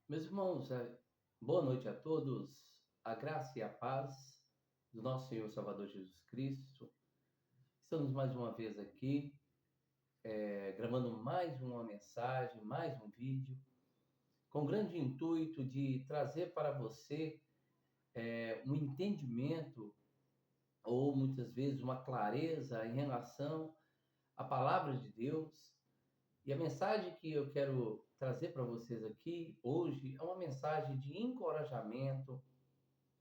Meus irmãos, boa noite a todos. A graça e a paz do nosso Senhor Salvador Jesus Cristo. Estamos mais uma vez aqui, gravando mais uma mensagem, mais um vídeo, com o grande intuito de trazer para você um entendimento ou muitas vezes uma clareza em relação à palavra de Deus. E a mensagem que eu quero trazer para vocês aqui hoje é uma mensagem de encorajamento,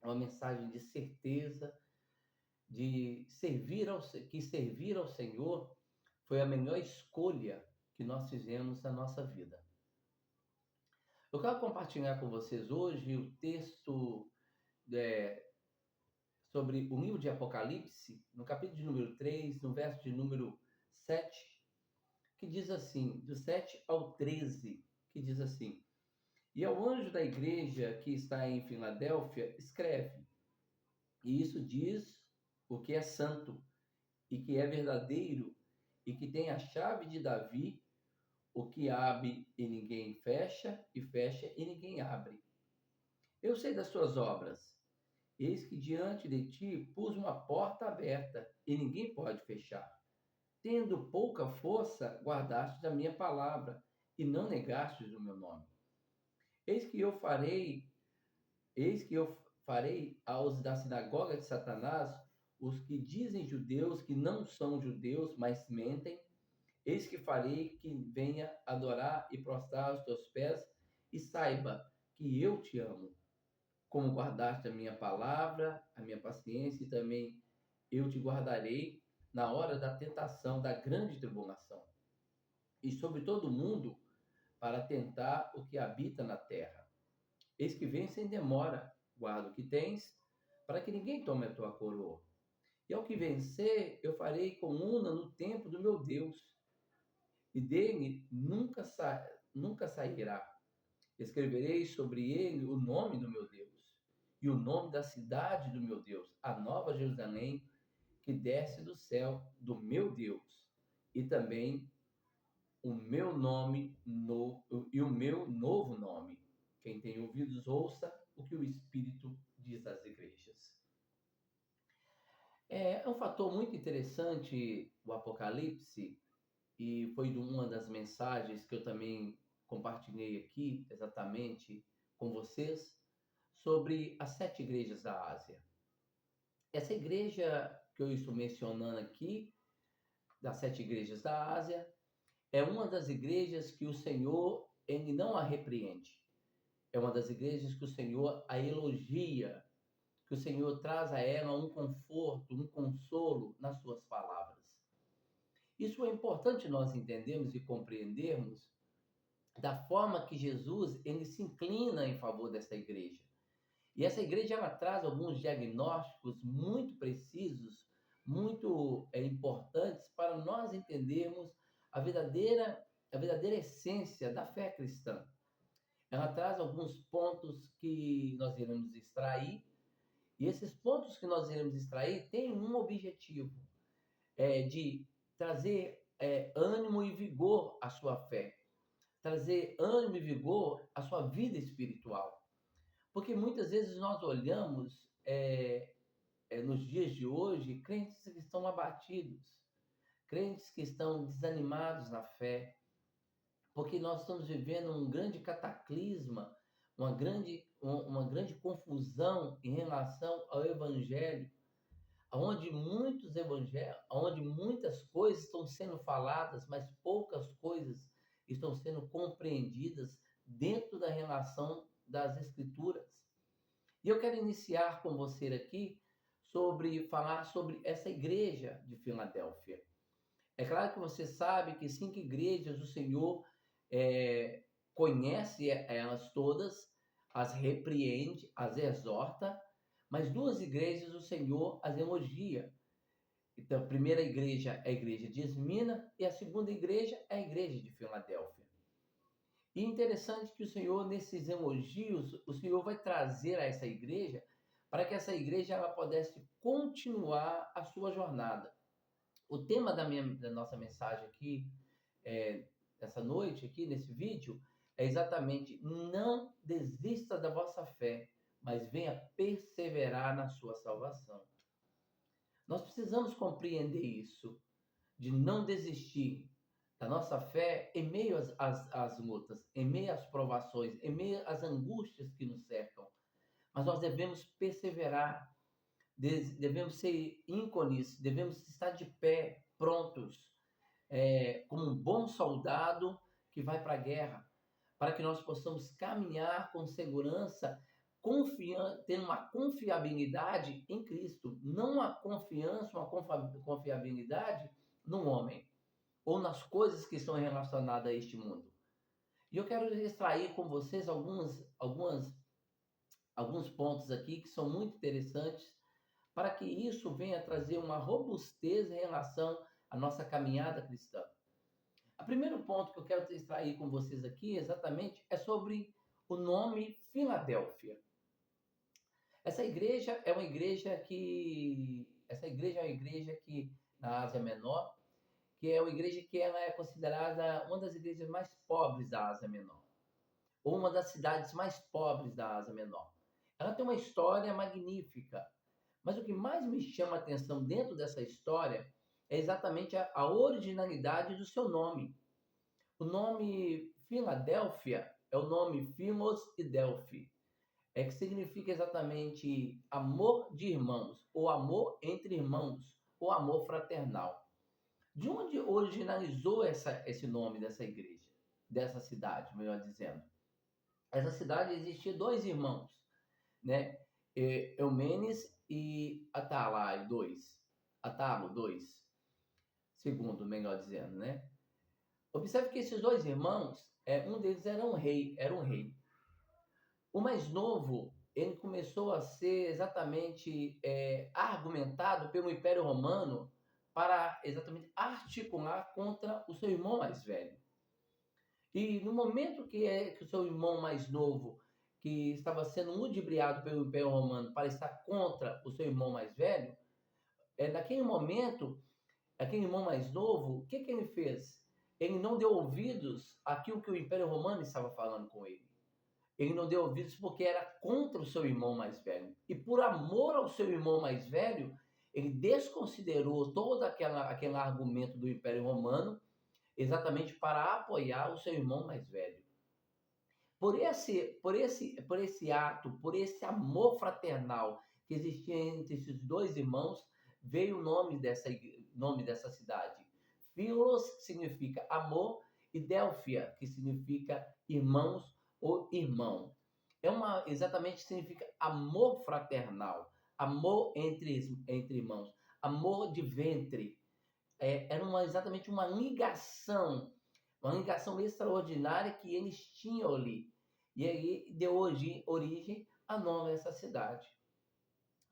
é uma mensagem de certeza, de servir ao Senhor foi a melhor escolha que nós fizemos na nossa vida. Eu quero compartilhar com vocês hoje o texto é, sobre o livro de Apocalipse, no capítulo de número 3, no verso de número 7, que diz assim, do 7 ao 13, que diz assim: E ao anjo da igreja que está em Filadélfia, escreve, e isso diz o que é santo, e que é verdadeiro, e que tem a chave de Davi, o que abre e ninguém fecha, e fecha e ninguém abre. Eu sei das tuas obras. Eis que diante de ti pus uma porta aberta, e ninguém pode fechar. Tendo pouca força, guardaste a minha palavra, e não negastes o meu nome. Eis que eu farei, eis que eu farei aos da sinagoga de Satanás, os que dizem judeus que não são judeus, mas mentem. Eis que farei que venha adorar e prostrar aos teus pés, e saiba que eu te amo. Como guardaste a minha palavra, a minha paciência, e também eu te guardarei na hora da tentação, da grande tribulação. E sobre todo mundo, para tentar o que habita na terra. Eis que vem sem demora, guarda o que tens, para que ninguém tome a tua coroa. E ao que vencer, eu farei coluna no templo do meu Deus, e dele nunca sairá. Escreverei sobre ele o nome do meu Deus, e o nome da cidade do meu Deus, a nova Jerusalém, que desce do céu do meu Deus, e também o meu nome e o meu novo nome. Quem tem ouvidos, ouça o que o Espírito diz às igrejas. É um fator muito interessante o Apocalipse, e foi de uma das mensagens que eu também compartilhei aqui, exatamente com vocês, sobre as 7 igrejas da Ásia. Essa igreja que eu estou mencionando aqui, das 7 igrejas da Ásia, é uma das igrejas que o Senhor, ele não a repreende. É uma das igrejas que o Senhor a elogia, que o Senhor traz a ela um conforto, um consolo nas suas palavras. Isso é importante nós entendermos e compreendermos da forma que Jesus ele se inclina em favor dessa igreja. E essa igreja ela traz alguns diagnósticos muito precisos, muito importantes para nós entendermos a verdadeira essência da fé cristã. Ela traz alguns pontos que nós iremos extrair, e esses pontos que nós iremos extrair têm um objetivo, de trazer ânimo e vigor à sua fé, trazer ânimo e vigor à sua vida espiritual. Porque muitas vezes nós olhamos, nos dias de hoje, crentes que estão abatidos, crentes que estão desanimados na fé, porque nós estamos vivendo um grande cataclisma, uma grande confusão em relação ao Evangelho, onde muitas coisas estão sendo faladas, mas poucas coisas estão sendo compreendidas dentro da relação das Escrituras. E eu quero iniciar com você aqui falar sobre essa igreja de Filadélfia. É claro que você sabe que 5 igrejas o Senhor conhece elas todas, as repreende, as exorta, mas 2 igrejas o Senhor as elogia. Então, a primeira igreja é a igreja de Esmina e a segunda igreja é a igreja de Filadélfia. E interessante que o Senhor, nesses elogios, o Senhor vai trazer a essa igreja para que essa igreja ela pudesse continuar a sua jornada. O tema da nossa mensagem aqui, essa noite, aqui nesse vídeo, é exatamente: não desista da vossa fé, mas venha perseverar na sua salvação. Nós precisamos compreender isso, de não desistir da nossa fé em meio às lutas, em meio às provações, em meio às angústias que nos cercam. Mas nós devemos perseverar, devemos ser ícones, devemos estar de pé, prontos, como um bom soldado que vai para a guerra, para que nós possamos caminhar com segurança, tendo uma confiabilidade em Cristo, não uma confiança, uma confiabilidade no homem ou nas coisas que estão relacionadas a este mundo. E eu quero extrair com vocês alguns pontos aqui que são muito interessantes para que isso venha trazer uma robustez em relação à nossa caminhada cristã. O primeiro ponto que eu quero extrair com vocês aqui exatamente é sobre o nome Filadélfia. Essa igreja é uma igreja que na Ásia Menor, que é uma igreja que ela é considerada uma das igrejas mais pobres da Ásia Menor, ou uma das cidades mais pobres da Ásia Menor. Ela tem uma história magnífica, mas o que mais me chama a atenção dentro dessa história é exatamente a originalidade do seu nome. O nome Filadélfia é o nome Filos e Delphi, que significa exatamente amor de irmãos, ou amor entre irmãos, ou amor fraternal. De onde originalizou esse nome dessa igreja, dessa cidade, melhor dizendo? Essa cidade existia dois irmãos, né? Eumenes e Atalo, segundo, melhor dizendo, né? Observe que esses dois irmãos, um deles era um rei. O mais novo, ele começou a ser exatamente argumentado pelo Império Romano para exatamente articular contra o seu irmão mais velho. E no momento que o seu irmão mais novo, que estava sendo ludibriado pelo Império Romano para estar contra o seu irmão mais velho, naquele momento, aquele irmão mais novo, o que ele fez? Ele não deu ouvidos àquilo que o Império Romano estava falando com ele. Ele não deu ouvidos porque era contra o seu irmão mais velho. E por amor ao seu irmão mais velho, ele desconsiderou todo aquele argumento do Império Romano exatamente para apoiar o seu irmão mais velho. Por esse ato, por esse amor fraternal que existia entre esses dois irmãos, veio o nome dessa cidade. Filos, que significa amor, e Délfia, que significa irmãos ou irmão. Exatamente significa amor fraternal, amor entre irmãos, amor de ventre. Era exatamente uma ligação extraordinária que eles tinham ali. E aí deu origem a nome dessa cidade.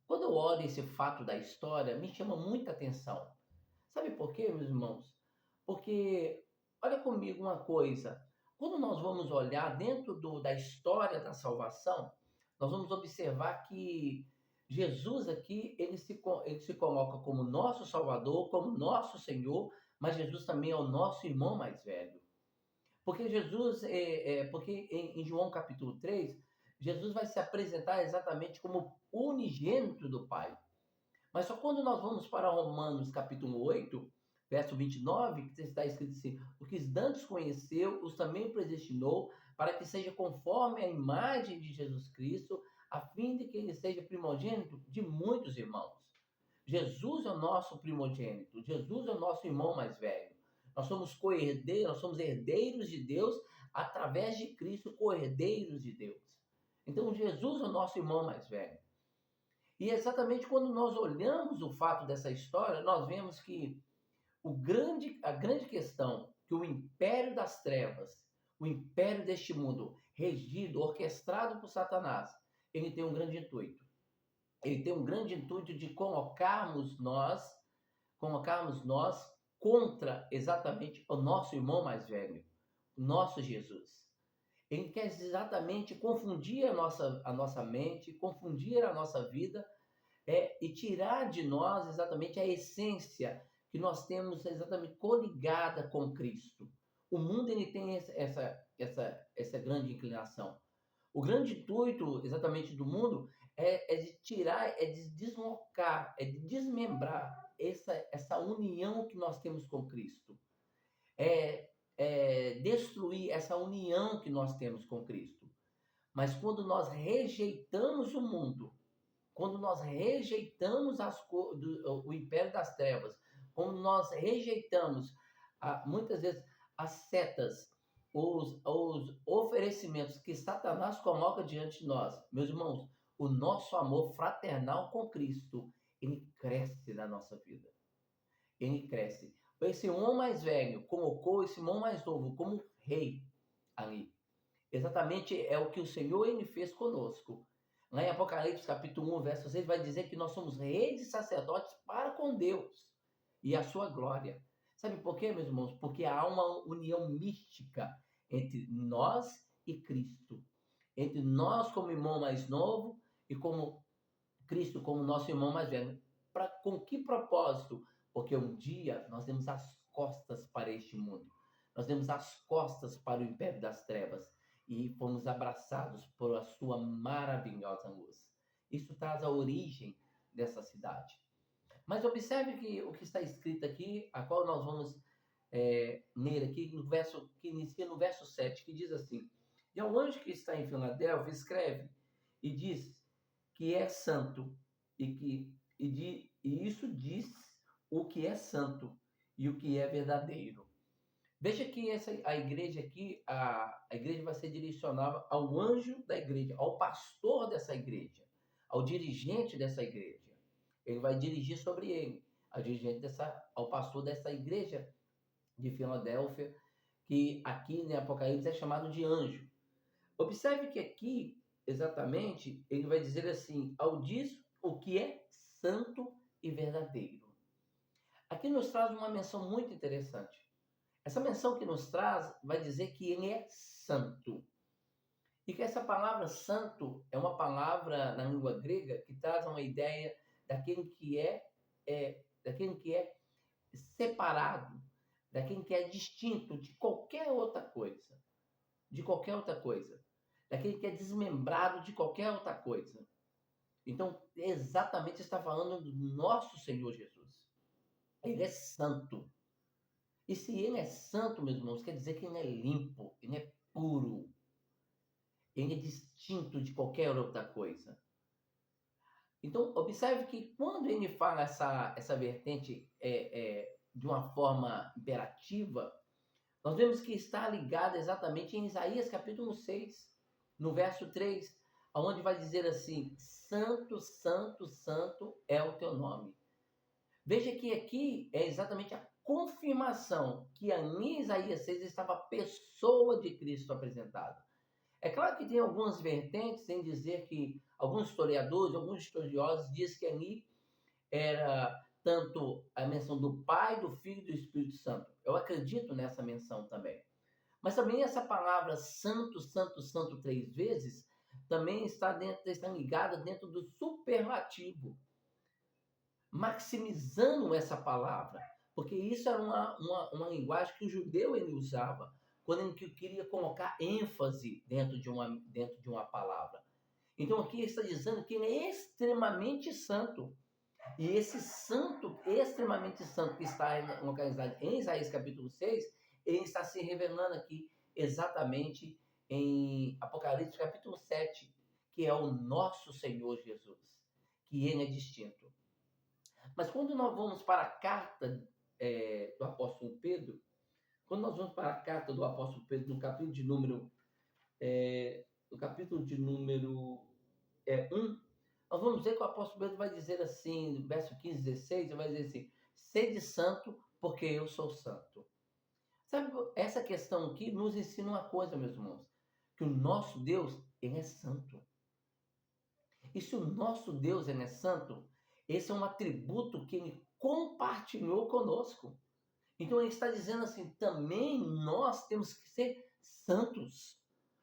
Quando eu olho esse fato da história, me chama muita atenção. Sabe por quê, meus irmãos? Porque, olha comigo uma coisa, quando nós vamos olhar dentro da história da salvação, nós vamos observar que Jesus aqui, ele se coloca como nosso Salvador, como nosso Senhor, mas Jesus também é o nosso irmão mais velho. Porque Jesus, porque em João capítulo 3, Jesus vai se apresentar exatamente como unigênito do Pai. Mas só quando nós vamos para Romanos capítulo 8, verso 29, que está escrito assim: o que dantes conheceu, os também predestinou, para que seja conforme a imagem de Jesus Cristo, a fim de que ele seja primogênito de muitos irmãos. Jesus é o nosso primogênito, Jesus é o nosso irmão mais velho. Nós somos co-herdeiros, nós somos herdeiros de Deus, através de Cristo, co-herdeiros de Deus. Então, Jesus é o nosso irmão mais velho. E exatamente quando nós olhamos o fato dessa história, nós vemos que a grande questão que o império das trevas, o império deste mundo, regido, orquestrado por Satanás, ele tem um grande intuito. Ele tem um grande intuito de colocarmos nós contra exatamente o nosso irmão mais velho, o nosso Jesus. Ele quer exatamente confundir a nossa mente, confundir a nossa vida, e tirar de nós exatamente a essência que nós temos exatamente coligada com Cristo. O mundo ele tem essa grande inclinação. O grande intuito, exatamente, do mundo é de tirar, é de deslocar, é de desmembrar essa união que nós temos com Cristo. É destruir essa união que nós temos com Cristo. Mas quando nós rejeitamos o mundo, quando nós rejeitamos o império das trevas, quando nós rejeitamos, muitas vezes, as setas, os oferecimentos que Satanás coloca diante de nós, meus irmãos, o nosso amor fraternal com Cristo, ele cresce na nossa vida. Ele cresce. Esse irmão mais velho colocou esse irmão mais novo como rei ali. Exatamente é o que o Senhor ele fez conosco. Lá em Apocalipse, capítulo 1, verso 6, vai dizer que nós somos reis e sacerdotes para com Deus e a sua glória. Sabe por quê, meus irmãos? Porque há uma união mística entre nós e Cristo. Entre nós como irmão mais novo e como Cristo como nosso irmão mais velho. Com que propósito? Porque um dia nós demos as costas para este mundo. Nós demos as costas para o império das trevas e fomos abraçados por a sua maravilhosa luz. Isso traz a origem dessa cidade. Mas observe que o que está escrito aqui, a qual nós vamos ler aqui, no verso, que inicia no verso 7, que diz assim: e ao anjo que está em Filadélfia, escreve e diz que é santo, e isso diz o que é santo e o que é verdadeiro. Veja que a igreja aqui, a igreja vai ser direcionada ao anjo da igreja, ao pastor dessa igreja, ao dirigente dessa igreja. Ele vai dirigir sobre ele, ao pastor dessa igreja de Filadélfia, que aqui em Apocalipse é chamado de anjo. Observe que aqui, exatamente, ele vai dizer assim: ao diz o que é santo e verdadeiro. Aqui nos traz uma menção muito interessante. Essa menção que nos traz vai dizer que ele é santo. E que essa palavra santo é uma palavra na língua grega que traz uma ideia daquele que é separado, daquele que é distinto de qualquer outra coisa. De qualquer outra coisa. Daquele que é desmembrado de qualquer outra coisa. Então, exatamente está falando do nosso Senhor Jesus. Ele é santo. E se ele é santo, meus irmãos, quer dizer que ele é limpo, ele é puro. Ele é distinto de qualquer outra coisa. Então, observe que quando ele fala essa vertente de uma forma imperativa, nós vemos que está ligada exatamente em Isaías capítulo 6, no verso 3, onde vai dizer assim: santo, santo, santo é o teu nome. Veja que aqui é exatamente a confirmação que em Isaías 6 estava a pessoa de Cristo apresentada. É claro que tem algumas vertentes em dizer que alguns historiadores, alguns estudiosos dizem que ali era tanto a menção do Pai, do Filho e do Espírito Santo. Eu acredito nessa menção também. Mas também essa palavra santo, santo, santo 3 vezes também está ligada dentro do superlativo, maximizando essa palavra, porque isso era uma linguagem que o judeu ele usava quando ele queria colocar ênfase dentro de uma palavra. Então aqui ele está dizendo que ele é extremamente santo. E esse santo, extremamente santo, que está localizado em Isaías capítulo 6, ele está se revelando aqui exatamente em Apocalipse capítulo 7, que é o nosso Senhor Jesus, que ele é distinto. Mas quando nós vamos para a carta do apóstolo Pedro, no capítulo de número 1, nós vamos ver que o apóstolo Pedro vai dizer assim, no verso 15, 16, ele vai dizer assim: sede santo, porque eu sou santo. Sabe, essa questão aqui nos ensina uma coisa, meus irmãos, que o nosso Deus, ele é santo. E se o nosso Deus ele é santo, esse é um atributo que ele compartilhou conosco. Então ele está dizendo assim, também nós temos que ser santos.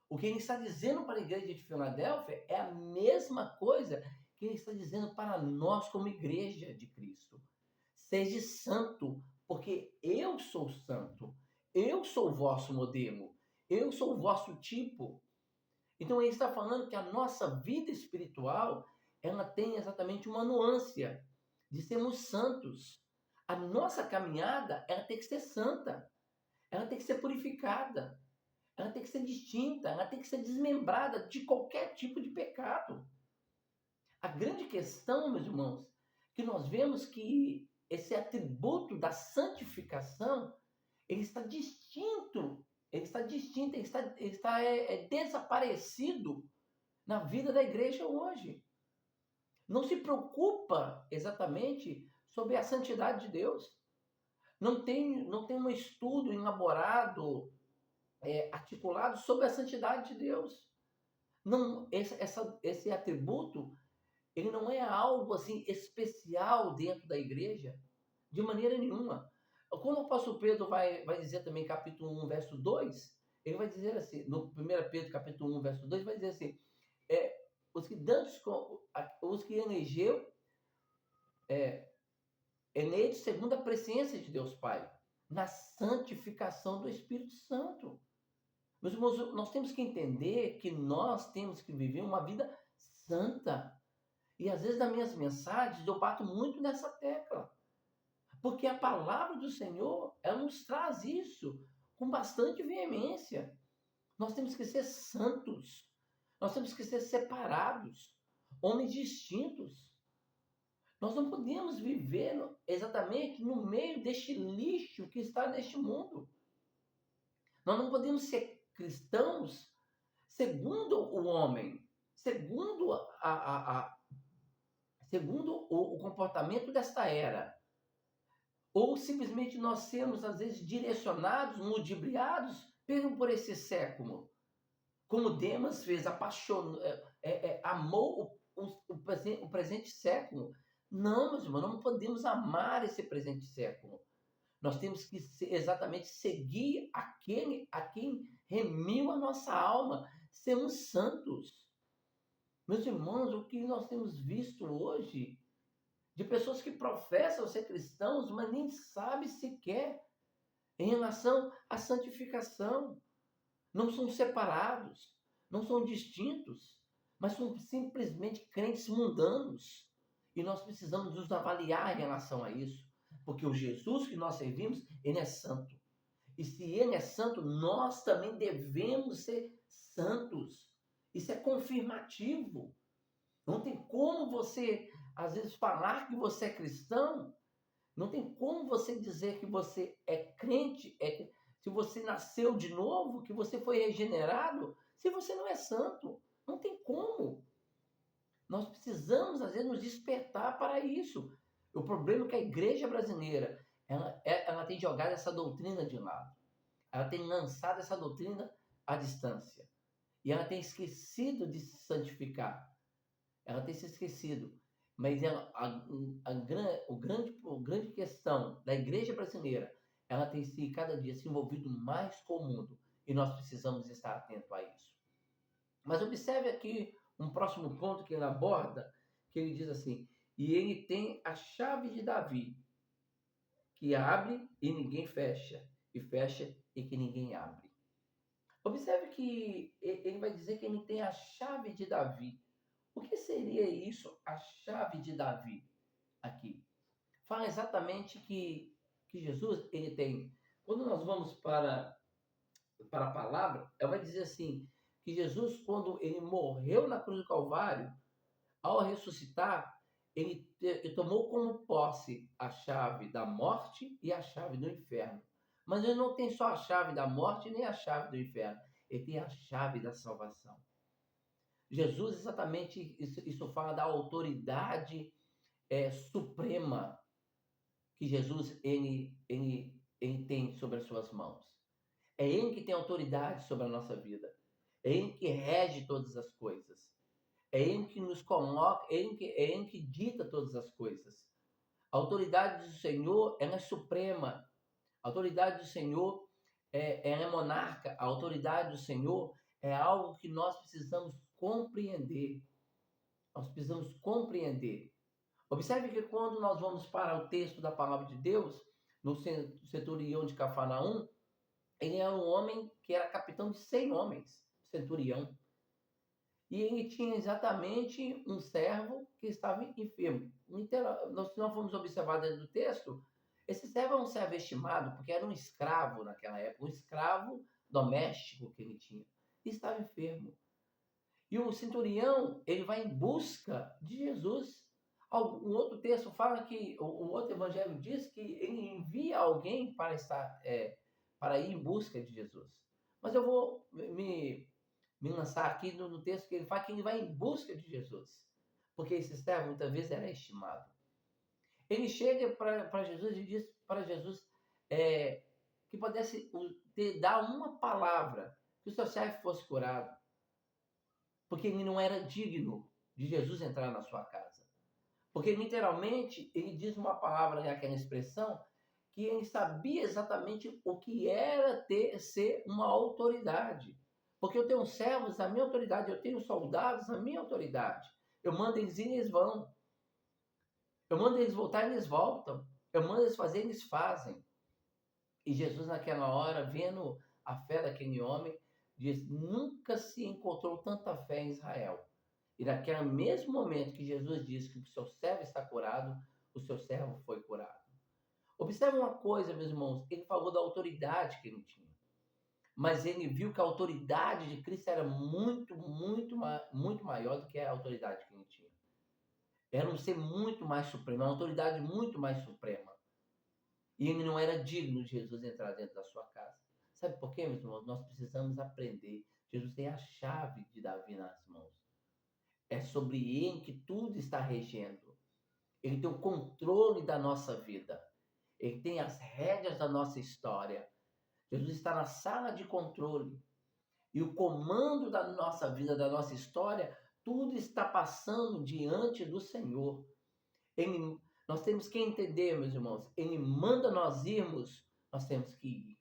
O que ele está dizendo para a igreja de Filadélfia é a mesma coisa que ele está dizendo para nós como igreja de Cristo. Seja santo, porque eu sou santo. Eu sou o vosso modelo. Eu sou o vosso tipo. Então ele está falando que a nossa vida espiritual, ela tem exatamente uma nuance de sermos santos. A nossa caminhada, ela tem que ser santa, ela tem que ser purificada, ela tem que ser distinta, ela tem que ser desmembrada de qualquer tipo de pecado. A grande questão, meus irmãos, que nós vemos que esse atributo da santificação, ele está distinto, ele está desaparecido na vida da igreja hoje. Não se preocupa exatamente sobre a santidade de Deus. Não tem um estudo elaborado, articulado sobre a santidade de Deus. Não, esse atributo, ele não é algo assim especial dentro da igreja, de maneira nenhuma. Quando o apóstolo Pedro vai dizer também, capítulo 1, verso 2, ele vai dizer assim, no 1 Pedro, capítulo 1, verso 2, vai dizer assim, os que elegeu, eleitos segundo a presciência de Deus Pai, na santificação do Espírito Santo. Meus irmãos, nós temos que entender que nós temos que viver uma vida santa. E às vezes nas minhas mensagens eu bato muito nessa tecla. Porque a palavra do Senhor, ela nos traz isso com bastante veemência. Nós temos que ser santos. Nós temos que ser separados. Homens distintos. Nós não podemos viver exatamente no meio deste lixo que está neste mundo. Nós não podemos ser cristãos segundo o homem, segundo o comportamento desta era. Ou simplesmente nós sermos, às vezes, direcionados, ludibriados por esse século. Como Demas fez, amou o presente século. Não, meus irmãos, não podemos amar esse presente século. Nós temos que exatamente seguir a quem remiu a nossa alma, sermos santos. Meus irmãos, o que nós temos visto hoje de pessoas que professam ser cristãos, mas nem sabem sequer em relação à santificação. Não são separados, não são distintos, mas são simplesmente crentes mundanos. E nós precisamos nos avaliar em relação a isso, porque o Jesus que nós servimos, ele é santo. E se ele é santo, nós também devemos ser santos. Isso é confirmativo. Não tem como você, às vezes, falar que você é cristão, não tem como você dizer que você é crente, se você nasceu de novo, que você foi regenerado, se você não é santo. Não tem como. Nós precisamos, às vezes, nos despertar para isso. O problema é que a igreja brasileira, ela tem jogado essa doutrina de lado. Ela tem lançado essa doutrina à distância. E ela tem esquecido de se santificar. Ela tem se esquecido. Mas a grande questão da igreja brasileira, ela tem se cada dia se envolvido mais com o mundo. E nós precisamos estar atentos a isso. Mas observe aqui um próximo ponto que ele aborda, que ele diz assim, e ele tem a chave de Davi, que abre e ninguém fecha, e fecha e que ninguém abre. Observe que ele vai dizer que ele tem a chave de Davi. O que seria isso, a chave de Davi, aqui? Fala exatamente que Jesus, ele tem... Quando nós vamos para a palavra, ela vai dizer assim, que Jesus, quando ele morreu na cruz do Calvário, ao ressuscitar, ele tomou como posse a chave da morte e a chave do inferno. Mas ele não tem só a chave da morte nem a chave do inferno. Ele tem a chave da salvação. Jesus, exatamente, isso fala da autoridade suprema que Jesus ele tem sobre as suas mãos. É ele que tem autoridade sobre a nossa vida. É ele que rege todas as coisas. É ele que nos coloca, é ele que dita todas as coisas. A autoridade do Senhor, ela é suprema. A autoridade do Senhor, ela é monarca. A autoridade do Senhor é algo que nós precisamos compreender. Nós precisamos compreender. Observe que quando nós vamos para o texto da palavra de Deus, no centurião de Cafarnaum, ele era um homem que era capitão de 100 homens, centurião. E ele tinha exatamente um servo que estava enfermo. Se nós formos observar dentro do texto, esse servo é um servo estimado, porque era um escravo naquela época, um escravo doméstico que ele tinha. E estava enfermo. E o centurião, ele vai em busca de Jesus. Um outro texto fala que, o outro evangelho diz que ele envia alguém para ir em busca de Jesus. Mas eu vou me lançar aqui no texto que ele fala que ele vai em busca de Jesus. Porque esse servo muitas vezes era estimado. Ele chega para Jesus e diz para Jesus que pudesse dar uma palavra, que o seu servo fosse curado. Porque ele não era digno de Jesus entrar na sua casa. Porque literalmente ele diz uma palavra naquela expressão que ele sabia exatamente o que era ser uma autoridade. Porque eu tenho servos na minha autoridade, eu tenho soldados na minha autoridade. Eu mando eles ir, eles vão. Eu mando eles voltar, eles voltam. Eu mando eles fazer, eles fazem. E Jesus, naquela hora, vendo a fé daquele homem, diz: nunca se encontrou tanta fé em Israel. E naquele mesmo momento que Jesus disse que o seu servo está curado, o seu servo foi curado. Observe uma coisa, meus irmãos, ele falou da autoridade que ele tinha. Mas ele viu que a autoridade de Cristo era muito, muito, muito maior do que a autoridade que ele tinha. Era um ser muito mais supremo, uma autoridade muito mais suprema. E ele não era digno de Jesus entrar dentro da sua casa. Sabe por quê, meus irmãos? Nós precisamos aprender. Jesus tem a chave de Davi nas mãos. É sobre ele que tudo está regendo. Ele tem o controle da nossa vida. Ele tem as rédeas da nossa história. Jesus está na sala de controle. E o comando da nossa vida, da nossa história, tudo está passando diante do Senhor. Nós temos que entender, meus irmãos, Ele manda nós irmos, nós temos que ir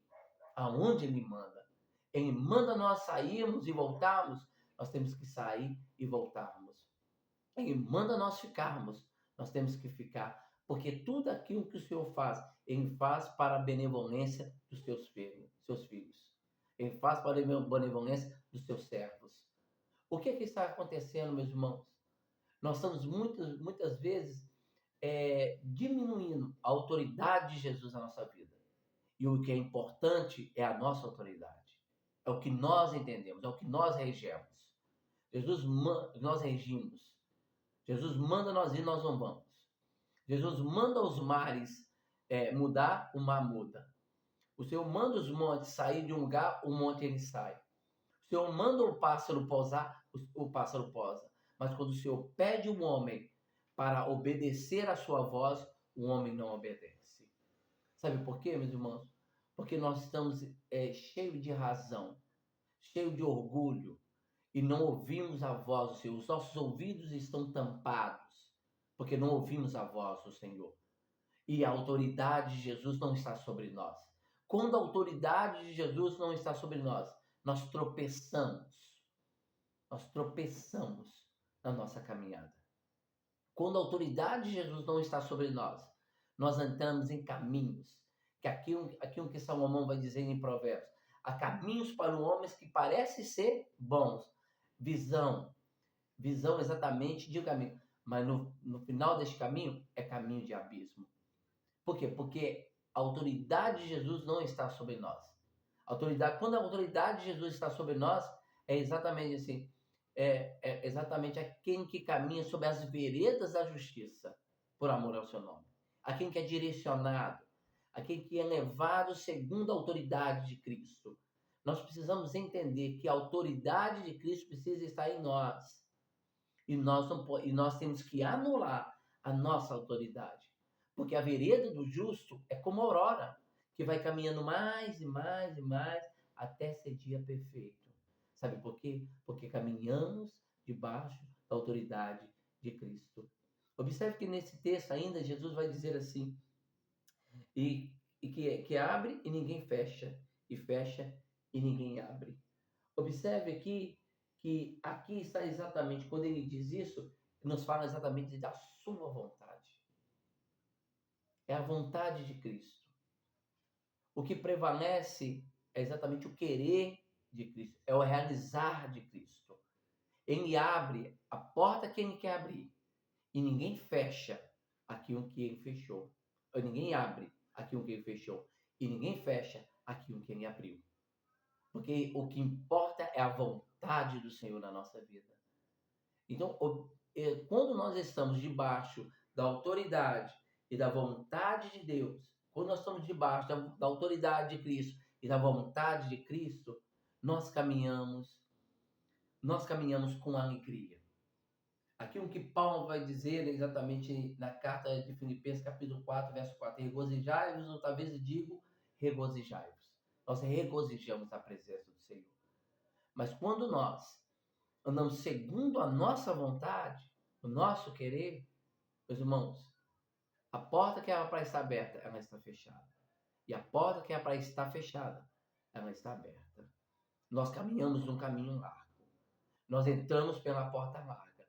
aonde Ele manda. Ele manda nós sairmos e voltarmos, nós temos que sair e voltarmos. Ele manda nós ficarmos, nós temos que ficar. Porque tudo aquilo que o Senhor faz, Ele faz para a benevolência dos seus filhos. Ele faz para a benevolência dos seus servos. O que está acontecendo, meus irmãos? Nós estamos muitas vezes diminuindo a autoridade de Jesus na nossa vida. E o que é importante é a nossa autoridade. É o que nós entendemos, é o que nós regemos. Nós regimos. Jesus manda nós ir, nós não vamos. Jesus manda os mares mudar, o mar muda. O Senhor manda os montes sair de um lugar, o monte ele sai. O Senhor manda o pássaro pousar, o pássaro pousa. Mas quando o Senhor pede o homem para obedecer a sua voz, o homem não obedece. Sabe por quê, meus irmãos? Porque nós estamos cheios de razão, cheios de orgulho, e não ouvimos a voz do Senhor. Os nossos ouvidos estão tampados, porque não ouvimos a voz do Senhor. E a autoridade de Jesus não está sobre nós. Quando a autoridade de Jesus não está sobre nós, nós tropeçamos. Nós tropeçamos na nossa caminhada. Quando a autoridade de Jesus não está sobre nós, nós entramos em caminhos, que aquilo que Salomão vai dizer em Provérbios, há caminhos para os homens que parecem ser bons, visão exatamente de um caminho, mas no final deste caminho é caminho de abismo. Por quê? Porque a autoridade de Jesus não está sobre nós. Quando a autoridade de Jesus está sobre nós, é exatamente assim, é exatamente aquele que caminha sobre as veredas da justiça, por amor ao seu nome. Aquele que é direcionado, aquele que é levado segundo a autoridade de Cristo. Nós precisamos entender que a autoridade de Cristo precisa estar em nós. E nós temos que anular a nossa autoridade. Porque a vereda do justo é como a aurora, que vai caminhando mais e mais e mais até ser dia perfeito. Sabe por quê? Porque caminhamos debaixo da autoridade de Cristo. Observe que nesse texto ainda Jesus vai dizer assim, e que abre e ninguém fecha, e fecha e ninguém abre. Observe aqui que aqui está exatamente, quando ele diz isso, nos fala exatamente da sua vontade. É a vontade de Cristo. O que prevalece é exatamente o querer de Cristo, é o realizar de Cristo. Ele abre a porta que ele quer abrir e ninguém fecha aquilo que ele fechou. Ou ninguém abre aquilo que ele fechou e ninguém fecha aquilo que ele abriu. Porque o que importa é a vontade do Senhor na nossa vida. Então, quando nós estamos debaixo da autoridade e da vontade de Deus, quando nós estamos debaixo da autoridade de Cristo e da vontade de Cristo, nós caminhamos com alegria. Aquilo que Paulo vai dizer exatamente na carta de Filipenses, capítulo 4, verso 4, regozijai-vos, outra vez digo, regozijai-vos. Nós regozijamos a presença do Senhor. Mas quando nós andamos segundo a nossa vontade, o nosso querer, meus irmãos, a porta que era para estar aberta, ela está fechada. E a porta que era para estar fechada, ela está aberta. Nós caminhamos num caminho largo. Nós entramos pela porta larga.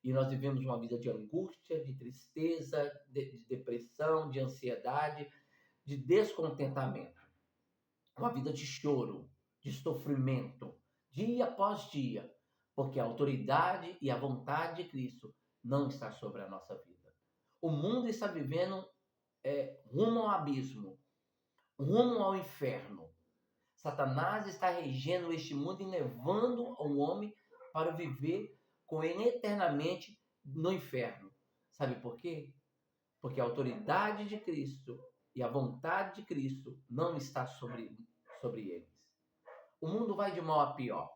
E nós vivemos uma vida de angústia, de tristeza, de depressão, de ansiedade, de descontentamento. Uma vida de choro, de sofrimento, dia após dia, porque a autoridade e a vontade de Cristo não está sobre a nossa vida. O mundo está vivendo rumo ao abismo, rumo ao inferno. Satanás está regendo este mundo e levando o homem para viver com ele eternamente no inferno. Sabe por quê? Porque a autoridade de Cristo e a vontade de Cristo não está sobre eles. O mundo vai de mal a pior.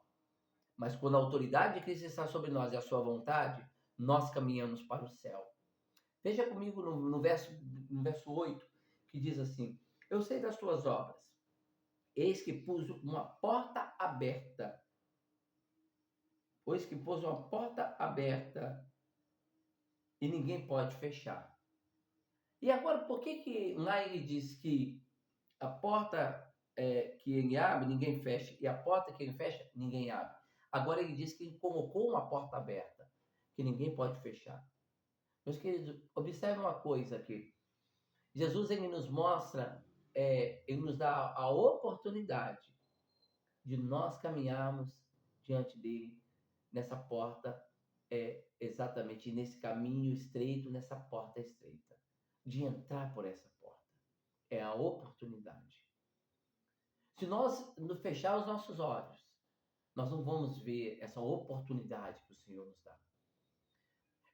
Mas quando a autoridade de Cristo está sobre nós e a sua vontade, nós caminhamos para o céu. Veja comigo no verso 8, que diz assim: eu sei das tuas obras, eis que pus uma porta aberta. Pois que pôs uma porta aberta e ninguém pode fechar. E agora, por que lá ele diz que a porta que ele abre, ninguém fecha, e a porta que ele fecha, ninguém abre? Agora ele diz que ele colocou uma porta aberta, que ninguém pode fechar. Meus queridos, observe uma coisa aqui. Jesus, ele nos mostra, ele nos dá a oportunidade de nós caminharmos diante dele nessa porta, exatamente nesse caminho estreito, nessa porta estreita, de entrar por essa porta. É a oportunidade. Se nós fechar os nossos olhos, nós não vamos ver essa oportunidade que o Senhor nos dá.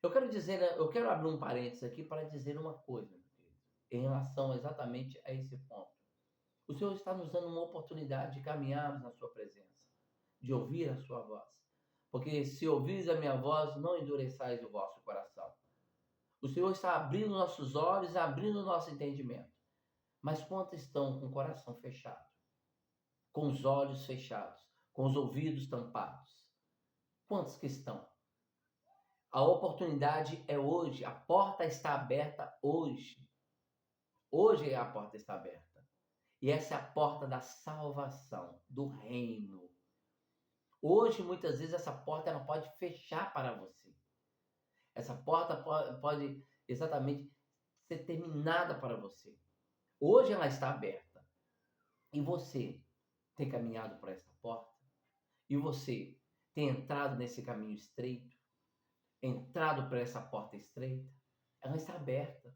Eu quero abrir um parênteses aqui para dizer uma coisa, meu querido, em relação exatamente a esse ponto. O Senhor está nos dando uma oportunidade de caminharmos na sua presença, de ouvir a sua voz. Porque se ouvires a minha voz, não endureçais o vosso coração. O Senhor está abrindo nossos olhos, abrindo o nosso entendimento. Mas quantos estão com o coração fechado? Com os olhos fechados? Com os ouvidos tampados? Quantos que estão? A oportunidade é hoje. A porta está aberta hoje. Hoje a porta está aberta. E essa é a porta da salvação, do reino. Hoje, muitas vezes, essa porta ela pode fechar para você. Essa porta pode exatamente ser terminada para você. Hoje ela está aberta. E você tem caminhado por essa porta? E você tem entrado nesse caminho estreito? Entrado por essa porta estreita? Ela está aberta.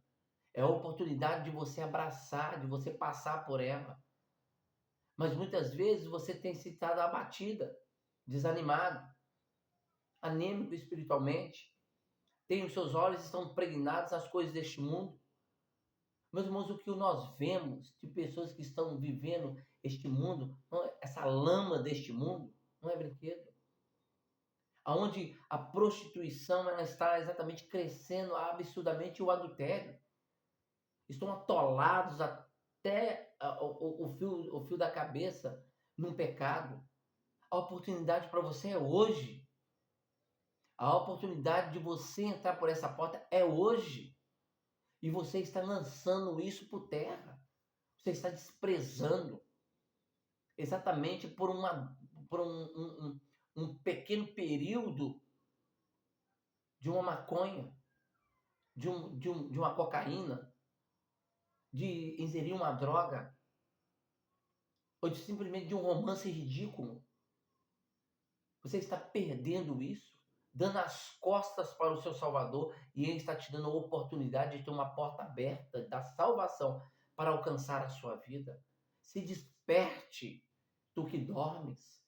É a oportunidade de você abraçar, de você passar por ela. Mas muitas vezes você tem se estado abatida, desanimado, anêmico espiritualmente. Os seus olhos estão pregnados às coisas deste mundo. Meus irmãos, o que nós vemos de pessoas que estão vivendo este mundo, essa lama deste mundo, não é brinquedo. Onde a prostituição ela está exatamente crescendo absurdamente, o adultério. Estão atolados até o fio da cabeça num pecado. A oportunidade para você é hoje. A oportunidade de você entrar por essa porta é hoje. E você está lançando isso por terra. Você está desprezando. Exatamente por um pequeno período de uma maconha, de uma cocaína, de inserir uma droga. ou de simplesmente de um romance ridículo. Você está perdendo isso, dando as costas para o seu Salvador, e Ele está te dando a oportunidade de ter uma porta aberta da salvação para alcançar a sua vida. Se desperte, tu que dormes.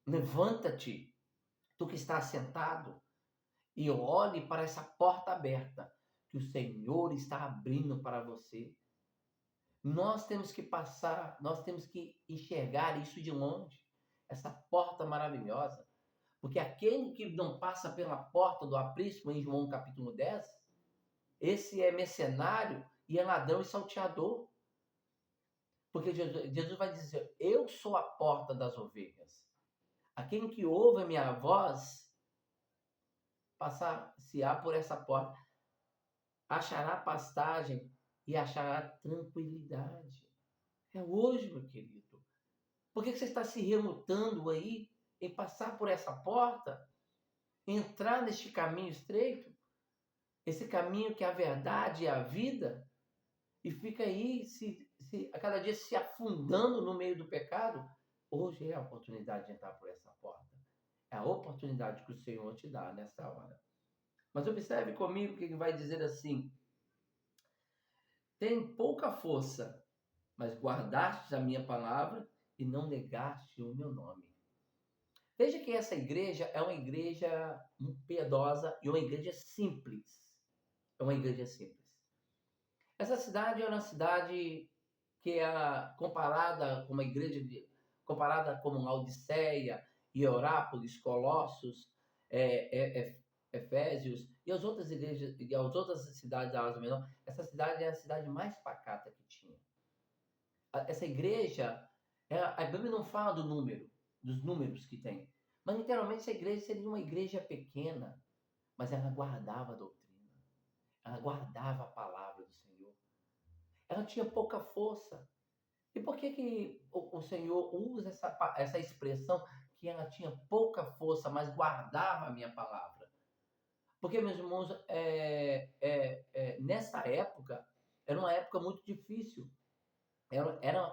Levanta-te, tu que está sentado, e olhe para essa porta aberta que o Senhor está abrindo para você. Nós temos que passar, nós temos que enxergar isso de longe, essa porta maravilhosa. Porque aquele que não passa pela porta do aprisco, em João capítulo 10, esse é mercenário e é ladrão e salteador. Porque Jesus vai dizer, eu sou a porta das ovelhas. Aquele que ouve a minha voz, passar-se-á por essa porta, achará pastagem e achará tranquilidade. É hoje, meu querido. Por que você está se relutando aí em passar por essa porta, entrar neste caminho estreito, esse caminho que é a verdade e a vida, e fica aí a cada dia se afundando no meio do pecado? Hoje é a oportunidade de entrar por essa porta. É a oportunidade que o Senhor te dá nessa hora. Mas observe comigo que ele vai dizer assim: tem pouca força, mas guardaste a minha palavra e não negaste o meu nome. Veja que essa igreja é uma igreja piedosa e uma igreja simples. É uma igreja simples. Essa cidade é uma cidade que é comparada com uma igreja comparada como Laodiceia, Hierápolis, Colossos, Efésios e as outras igrejas e as outras cidades da Ásia Menor. Essa cidade é a cidade mais pacata que tinha. Essa igreja, a Bíblia não fala do número, dos números que tem, mas literalmente essa igreja seria uma igreja pequena, mas ela guardava a doutrina, ela guardava a palavra do Senhor. Ela tinha pouca força. E por que o Senhor usa essa expressão que ela tinha pouca força, mas guardava a minha palavra? Porque, meus irmãos, nessa época, era uma época muito difícil.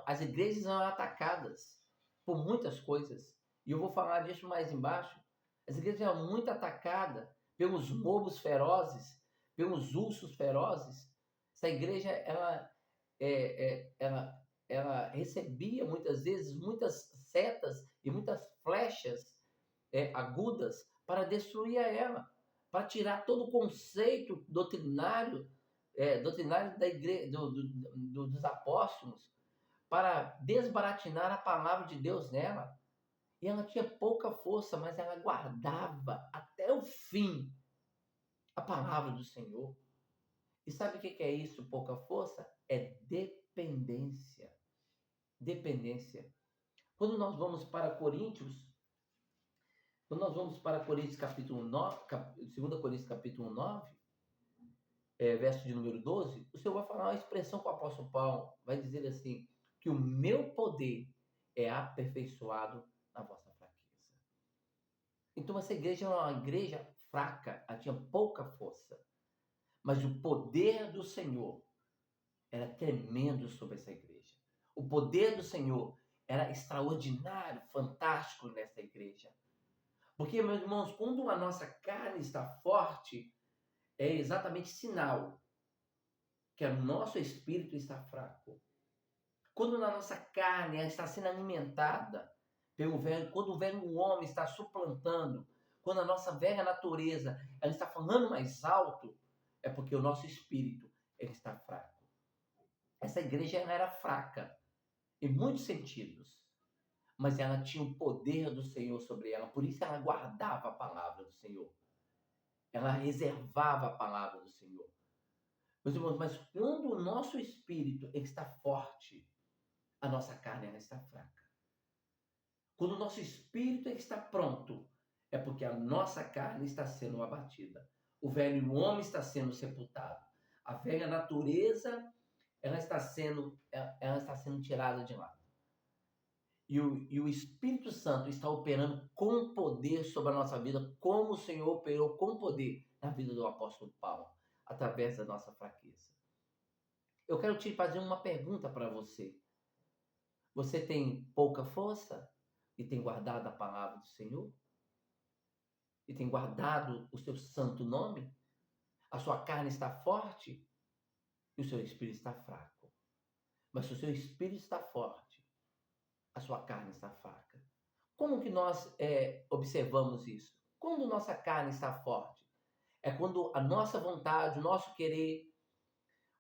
As igrejas eram atacadas por muitas coisas. E eu vou falar disso mais embaixo. As igrejas eram muito atacadas pelos lobos ferozes, pelos ursos ferozes. Essa igreja, ela recebia muitas vezes muitas setas e muitas flechas agudas para destruir ela, para tirar todo o conceito doutrinário da igreja, dos apóstolos, para desbaratinar a palavra de Deus nela. E ela tinha pouca força, mas ela guardava até o fim a palavra do Senhor. E sabe o que é isso, pouca força? É dependência. Dependência. Quando nós vamos para Coríntios capítulo 9, 2 Coríntios capítulo 9, verso de número 12, o Senhor vai falar uma expressão com o apóstolo Paulo, vai dizer assim, que o meu poder é aperfeiçoado na vossa fraqueza. Então essa igreja é uma igreja fraca, ela tinha pouca força, mas o poder do Senhor era tremendo sobre essa igreja. O poder do Senhor era extraordinário, fantástico nessa igreja. Porque, meus irmãos, quando a nossa carne está forte, é exatamente sinal que o nosso espírito está fraco. Quando na nossa carne ela está sendo alimentada pelo velho, quando o velho homem está suplantando, quando a nossa velha natureza ela está falando mais alto, é porque o nosso espírito ele está fraco. Essa igreja ela era fraca em muitos sentidos, mas ela tinha o poder do Senhor sobre ela, por isso ela guardava a palavra do Senhor. Ela reservava a palavra do Senhor. Meus irmãos, mas quando o nosso espírito está forte, a nossa carne ela está fraca. Quando o nosso espírito está pronto, é porque a nossa carne está sendo abatida. O velho homem está sendo sepultado. A velha natureza ela está sendo tirada de lado. E o Espírito Santo está operando com poder sobre a nossa vida, como o Senhor operou com poder na vida do apóstolo Paulo, através da nossa fraqueza. Eu quero te fazer uma pergunta para você. Você tem pouca força e tem guardado a palavra do Senhor? E tem guardado o seu santo nome? A sua carne está forte e o seu espírito está fraco. Mas se o seu espírito está forte, a sua carne está fraca. Como que nós observamos isso? Quando nossa carne está forte, é quando a nossa vontade, o nosso querer,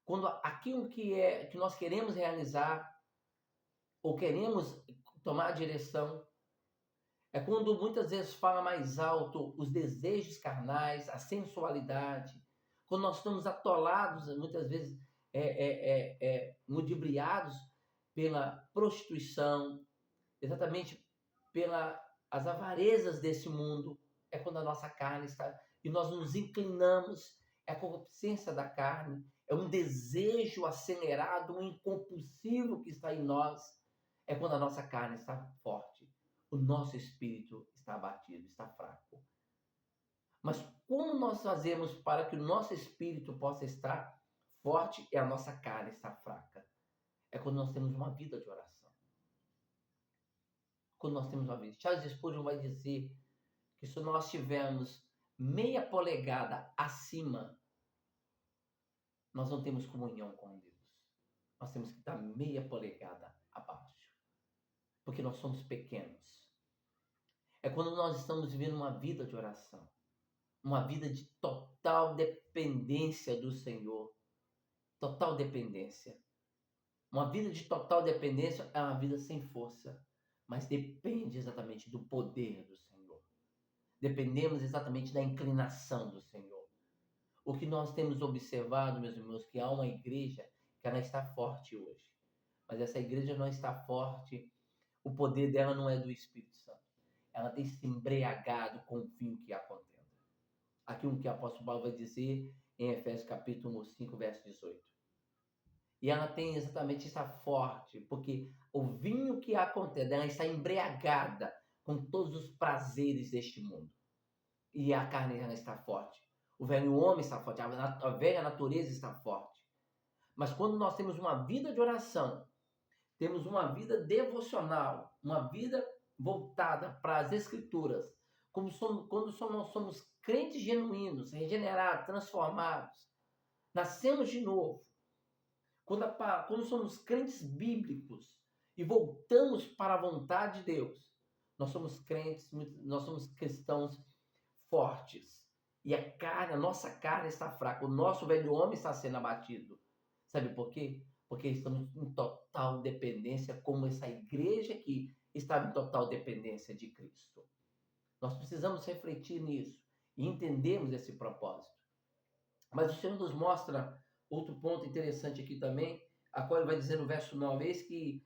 quando aquilo que nós queremos realizar ou queremos tomar a direção, é quando muitas vezes fala mais alto os desejos carnais, a sensualidade, quando nós estamos atolados, muitas vezes ludibriados pela prostituição, exatamente pelas avarezas desse mundo, é quando a nossa carne está, e nós nos inclinamos, é a concupiscência da carne, é um desejo acelerado, um incompulsivo que está em nós, é quando a nossa carne está forte, o nosso espírito está abatido, está fraco. Mas como nós fazemos para que o nosso espírito possa estar forte e a nossa carne está fraca? É quando nós temos uma vida de oração. Quando nós temos uma vida. Charles Spurgeon vai dizer que se nós tivermos meia polegada acima, nós não temos comunhão com Deus. Nós temos que estar meia polegada abaixo. Porque nós somos pequenos. É quando nós estamos vivendo uma vida de oração. Uma vida de total dependência do Senhor. Total dependência. Uma vida de total dependência é uma vida sem força. Mas depende exatamente do poder do Senhor. Dependemos exatamente da inclinação do Senhor. O que nós temos observado, meus irmãos, que há uma igreja que ela está forte hoje. Mas essa igreja não está forte, o poder dela não é do Espírito Santo. Ela tem se embriagado com o vinho que a contenda. Aquilo que o apóstolo Paulo vai dizer em Efésios capítulo 5, verso 18. E ela tem exatamente está forte, porque o vinho que a contenda, ela está embriagada com todos os prazeres deste mundo. E a carne ela está forte. O velho homem está forte, a velha natureza está forte. Mas quando nós temos uma vida de oração, temos uma vida devocional, uma vida voltada para as Escrituras, quando nós somos crentes genuínos, regenerados, transformados, nascemos de novo, quando somos crentes bíblicos e voltamos para a vontade de Deus, nós somos crentes, nós somos cristãos fortes. E a nossa carne está fraca, o nosso velho homem está sendo abatido. Sabe por quê? Porque estamos em total dependência, como essa igreja aqui estava em total dependência de Cristo. Nós precisamos refletir nisso e entendermos esse propósito. Mas o Senhor nos mostra outro ponto interessante aqui também, a qual ele vai dizer no verso 9, eis que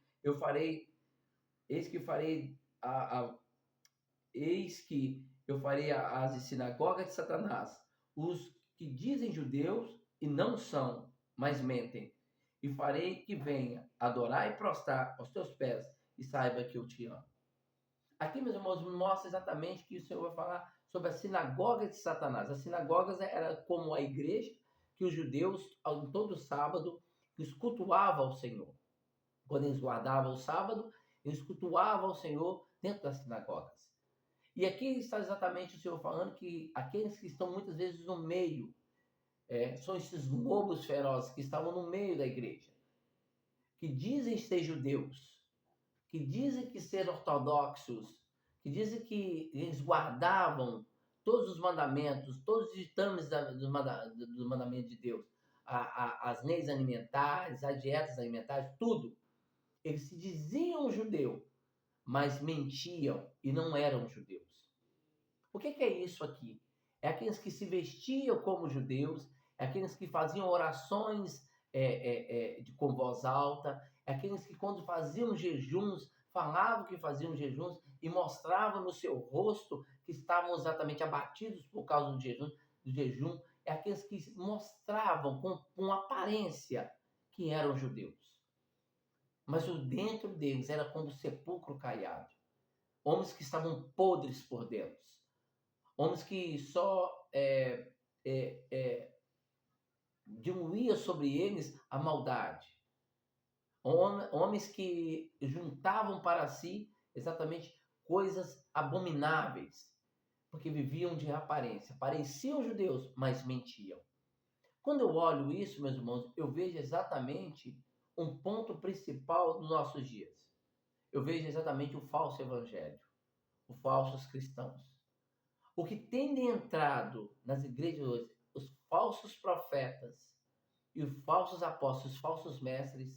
eu farei as sinagogas de Satanás, os que dizem judeus e não são, mas mentem. E farei que venha adorar e prostrar aos teus pés e saiba que eu te amo. Aqui, meus irmãos, mostra exatamente que o Senhor vai falar sobre a sinagoga de Satanás. As sinagogas era como a igreja que os judeus, em todo sábado, eles cultuavam ao Senhor. Quando eles guardavam o sábado, eles cultuavam ao Senhor dentro das sinagogas. E aqui está exatamente o Senhor falando que aqueles que estão muitas vezes no meio, são esses lobos ferozes que estavam no meio da igreja, que dizem ser judeus, que dizem que ser ortodoxos, que dizem que eles guardavam todos os mandamentos, todos os ditames do mandamento de Deus, as leis alimentares, as dietas alimentares, tudo. Eles se diziam judeu, mas mentiam e não eram judeus. O que é isso aqui? É aqueles que se vestiam como judeus, é aqueles que faziam orações com voz alta, é aqueles que quando faziam jejuns, falavam que faziam jejuns e mostravam no seu rosto que estavam exatamente abatidos por causa do jejum, é aqueles que mostravam com aparência que eram judeus. Mas o dentro deles era como sepulcro caiado. Homens que estavam podres por dentro. Homens que só diluía sobre eles a maldade. Homens que juntavam para si exatamente coisas abomináveis, porque viviam de aparência. Pareciam judeus, mas mentiam. Quando eu olho isso, meus irmãos, eu vejo exatamente um ponto principal dos nossos dias. Eu vejo exatamente o falso evangelho, os falsos cristãos. O que tem entrado nas igrejas hoje, os falsos profetas e os falsos apóstolos, os falsos mestres,